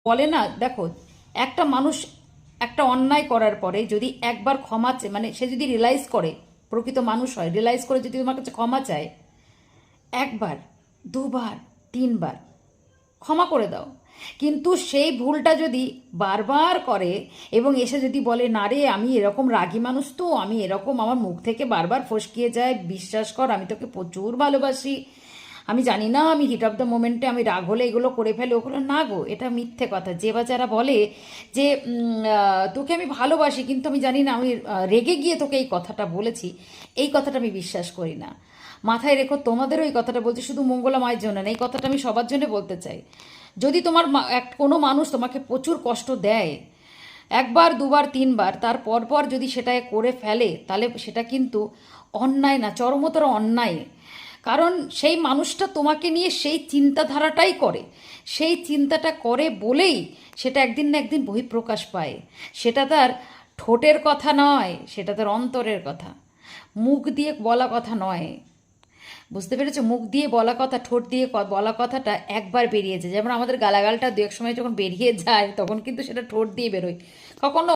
বলে না, দেখো, একটা মানুষ একটা অন্যায় করার পরে যদি একবার ক্ষমা মানে সে যদি রিয়েলাইজ করে, প্রকৃত মানুষ হয়, রিয়েলাইজ করে যদি তোমার কাছে ক্ষমা চায়, একবার, দুবার, তিনবার ক্ষমা করে দাও। কিন্তু সেই ভুলটা যদি বারবার করে এবং এসে যদি বলে, না রে আমি এরকম রাগী মানুষ, তো আমি এরকম, আমার মুখ থেকে বারবার ফসকিয়ে যায়, বিশ্বাস কর আমি তোকে প্রচুর ভালোবাসি, আমি জানি না আমি হিট অফ দ্য মোমেন্টে আমি রাগ হলে এগুলো করে ফেলে, ওগুলো না গো, এটা মিথ্যে কথা। যে বা যারা বলে যে তোকে আমি ভালোবাসি কিন্তু আমি জানি না আমি রেগে গিয়ে তোকে এই কথাটা বলেছি, এই কথাটা আমি বিশ্বাস করি না। মাথায় রেখো, তোমাদেরও এই কথাটা বলছি, শুধু মঙ্গলা মায়ের জন্য না, এই কথাটা আমি সবার জন্য বলতে চাই। যদি তোমার কোনো মানুষ তোমাকে প্রচুর কষ্ট দেয়, একবার, দুবার, তিনবার, তার পর যদি সেটা করে ফেলে, তাহলে সেটা কিন্তু অন্যায় না, চরমতর অন্যায়। কারণ সেই মানুষটা তোমাকে নিয়ে সেই চিন্তাধারাটাই করে, সেই চিন্তাটা করে বলেই সেটা একদিন না একদিন বহিঃপ্রকাশ পায়। সেটা তার ঠোঁটের কথা নয়, সেটা তার অন্তরের কথা, মুখ দিয়ে বলা কথা নয়। বুঝতে পেরেছো? মুখ দিয়ে বলা কথা, ঠোঁট দিয়ে বলা কথাটা একবার বেরিয়েছে, যেমন আমাদের গালাগালটা দু এক সময় যখন বেরিয়ে যায় তখন কিন্তু সেটা ঠোঁট দিয়ে বেরোয়, কখনো